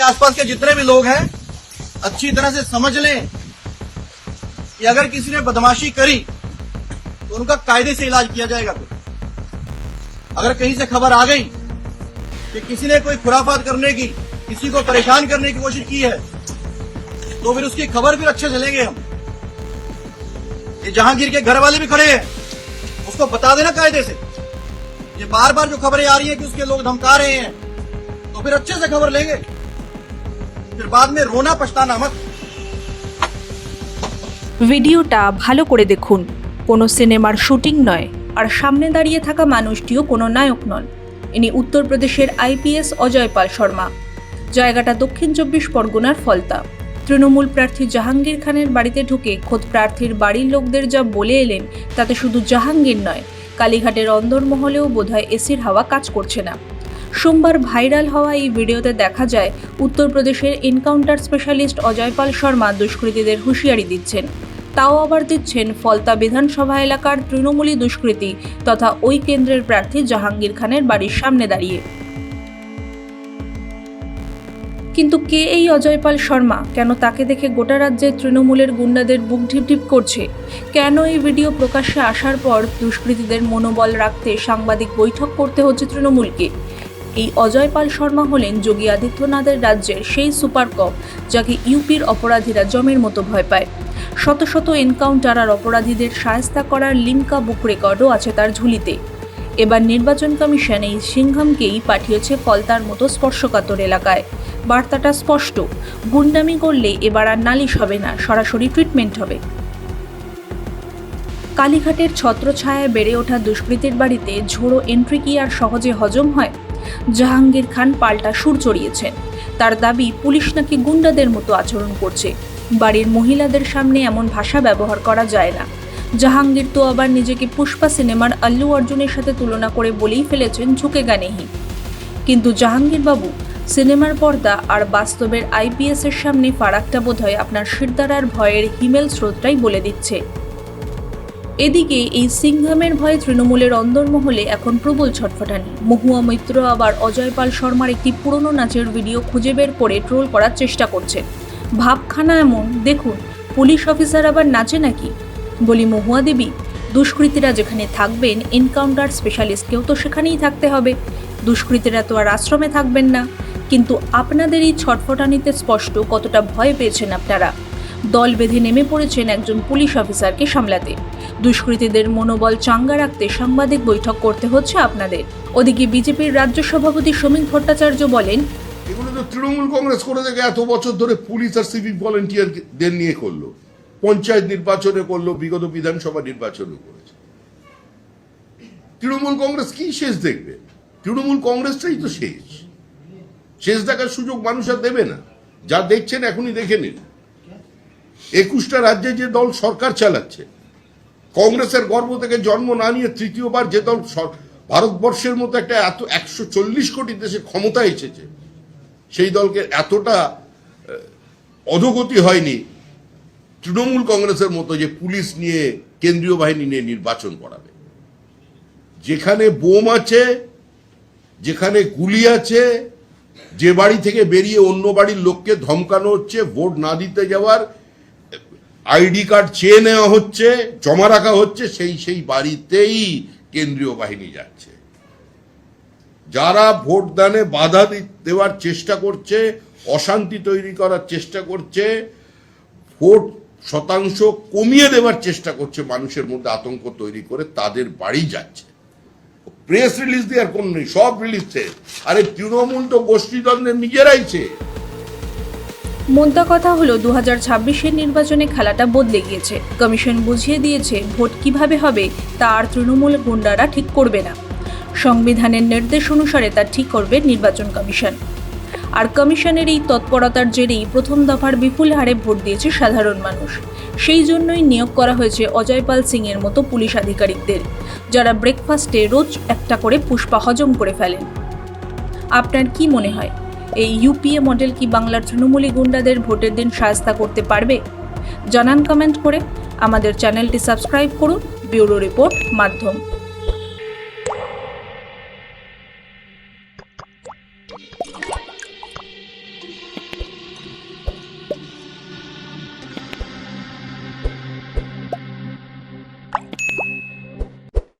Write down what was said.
आसपास के जितने भी लोग हैं अच्छी तरह से समझ लें कि अगर किसी ने बदमाशी करी तो उनका कायदे से इलाज किया जाएगा। अगर कहीं से खबर आ गई कि किसी ने कोई खुराफात करने की, किसी को परेशान करने की कोशिश की है, तो फिर उसकी खबर फिर अच्छे से लेंगे हम। ये जहांगीर के घर वाले भी खड़े हैं, उसको बता देना कायदे से। ये बार बार जो खबरें आ रही हैं कि उसके लोग धमका रहे हैं, तो फिर अच्छे से खबर लेंगे, फिर बाद में रोना पछताना मत। ভিডিওটা ভালো করে দেখুন, কোনো সিনেমার শুটিং নয়, আর সামনে দাঁড়িয়ে থাকা মানুষটিও কোনো নায়ক নন। ইনি উত্তরপ্রদেশের আইপিএস অজয় পাল শর্মা। জায়গাটা দক্ষিণ 24 পরগনার ফলতা। তৃণমূল প্রার্থী জাহাঙ্গীর খানের বাড়িতে ঢুকে খোদ প্রার্থীর বাড়ির লোকদের যা বলে এলেন তাতে শুধু জাহাঙ্গীর নয়, কালীঘাটের অন্দরমহলেও বোধহয় এসির হাওয়া কাজ করছে না। সোমবার ভাইরাল হওয়া এই ভিডিওতে দেখা যায় উত্তরপ্রদেশের এনকাউন্টার স্পেশালিস্ট অজয় পাল শর্মা দুষ্কৃতীদের হুঁশিয়ারি দিচ্ছেন। তাও আবার দিচ্ছেন ফলতা বিধানসভা এলাকার তৃণমূলী দুষ্কৃতী তথা ওই কেন্দ্রের প্রার্থী জাহাঙ্গীর খানের বাড়ির সামনে দাঁড়িয়ে। কিন্তু কে এই অজয় পাল শর্মা? কেন তাকে দেখে গোটা রাজ্যের তৃণমূলের গুন্ডাদের বুক ঢিপঢিপ করছে? কেন এই ভিডিও প্রকাশ্যে আসার পর দুষ্কৃতীদের মনোবল রাখতে সাংবাদিক বৈঠক করতে হচ্ছে তৃণমূলকে? এই অজয় পাল শর্মা হলেন যোগী আদিত্যনাথের রাজ্যের সেই সুপার কপ যাকে ইউপির অপরাধীরা জমের মতো ভয় পায়। শত শত এনকাউন্টার আর অপরাধীদের শায়েস্তা করার লিমকা বুক রেকর্ডও আছে তার ঝুলিতে। এবার নির্বাচন কমিশন এই সিংঘমকেই পাঠিয়েছে ফলতার মতো স্পর্শকাতর এলাকায়। বার্তাটা স্পষ্ট, গুন্ডামি করলে এবার আর নালিশ হবে না, সরাসরি ট্রিটমেন্ট হবে। কালীঘাটের ছত্রছায়ায় বেড়ে ওঠা দুষ্কৃতীর বাড়িতে ঝোড়ো এন্ট্রি কি আর সহজে হজম হয়? জাহাঙ্গীর খান পাল্টা সুর চড়িয়েছেন। তার দাবি পুলিশ নাকি গুন্ডাদের মতো আচরণ করছে। বাড়ির মহিলাদের সামনে এমন ভাষা ব্যবহার করা যায় না। জাহাঙ্গীর তো আবার নিজেকে পুষ্পা সিনেমার আল্লু অর্জুনের সাথে তুলনা করে বলেই ফেলেছেন ঝুঁকেগা নেহি। কিন্তু জাহাঙ্গীর বাবু, সিনেমার পর্দা আর বাস্তবের আইপিএস এর সামনে ফারাকটা বোধহয় আপনার শিরদাঁড়ার ভয়ের হিমেল স্রোতটাই বলে দিচ্ছে। এদিকে এই সিংঘামের ভয়ে তৃণমূলের অন্দরমহলে এখন প্রবল ছটফটানি। মহুয়া মৈত্র আবার অজয় পাল শর্মার একটি পুরনো নাচের ভিডিও খুঁজে বের করে ট্রোল করার চেষ্টা করছে। ভাবখানা এমন, দেখুন পুলিশ অফিসার আবার নাচে নাকি? বলি মহুয়া দেবী, দুষ্কৃতীরা যেখানে থাকবেন এনকাউন্টার স্পেশালিস্টকেও তো সেখানেই থাকতে হবে। দুষ্কৃতীরা তো আর আশ্রমে থাকবেন না। কিন্তু আপনাদের এই ছটফটানিতে স্পষ্ট কতটা ভয় পেয়েছেন আপনারা। দল বেঁধে নেমে পড়েছেন একজন পুলিশ অফিসারকে সামলাতে। দুষ্কৃতীদের মনোবল চাঙ্গা রাখতে সাংবাদিক বৈঠক করতে হচ্ছে আপনাদের। ওদিকে বিজেপির রাজ্য সভাপতি সমীক ভট্টাচার্য বলেন, এগুলো তো তৃণমূল কংগ্রেস করে থেকে এত বছর ধরে পুলিশ আর সিভিক ভলেন্টিয়ারদের নিয়ে করলো, পঞ্চায়েত নির্বাচনে করলো, বিগত বিধানসভা নির্বাচনে করেছে। তৃণমূল কংগ্রেস কি শেষ দেখবে? তৃণমূল কংগ্রেসটাই তো শেষ দেখার সুযোগ মানুষ আর দেবে না। যা দেখছেন এখনই দেখে নিন। 21টা রাজ্যে যে দল সরকার চালাচ্ছে, কংগ্রেসের গর্ভ থেকে জন্ম না নিয়ে তৃতীয়বার যে দল ভারতবর্ষের মতো একটা এত 140 কোটি দেশে ক্ষমতা এসেছে, সেই দলকে এতটা অধোগতি হয়নি তৃণমূল কংগ্রেসের মতো যে পুলিশ নিয়ে, কেন্দ্রীয় বাহিনী নিয়ে নির্বাচন করাবে। যেখানে বোম আছে, যেখানে গুলি আছে, যে বাড়ি থেকে বেরিয়ে অন্য বাড়ির লোককে ধমকানো হচ্ছে, ভোট না দিতে যাওয়ার আইডি কার্ড চেয়ে নেওয়া হচ্ছে, জমা রাখা হচ্ছে, সেই বাড়িতেই কেন্দ্রীয় বাহিনী যাচ্ছে। যারা ভোট দানে বাধা দেওয়ার চেষ্টা করছে, অশান্তি তৈরি করার চেষ্টা করছে, ভোট শতাংশ কমিয়ে দেওয়ার চেষ্টা করছে, মানুষের মধ্যে আতঙ্ক তৈরি করে, তাদের বাড়ি যাচ্ছে। প্রেস রিলিজ দেওয়ার কোন নেই, সব রিলিজ। আরে তৃণমূল তো গোষ্ঠীদ্বন্দ্বের নিজেরাইছে। মোদ্দা কথা হলো 2026-এর নির্বাচনে খেলাটা বদলে গিয়েছে। কমিশন বুঝিয়ে দিয়েছে ভোট কিভাবে হবে তা আর তৃণমূল গুন্ডারা ঠিক করবে না। সংবিধানের নির্দেশ অনুসারে তা ঠিক করবে নির্বাচন কমিশন। আর কমিশনের এই তৎপরতার জেরেই প্রথম দফার বিপুল হারে ভোট দিয়েছে সাধারণ মানুষ। সেই জন্যই নিয়োগ করা হয়েছে অজয় পাল সিং এর মতো পুলিশ আধিকারিকদের, যারা ব্রেকফাস্টে রোজ একটা করে পুষ্পা হজম করে ফেলেন। আপনার কি মনে হয়, এই ইউপিএ মডেল কি বাংলার তৃণমূলী গুন্ডাদের ভোটের দিন শায়েস্তা করতে পারবে? জানান কমেন্ট করে। আমাদের চ্যানেলটি সাবস্ক্রাইব করুন। ব্যুরো রিপোর্ট, মাধ্যম।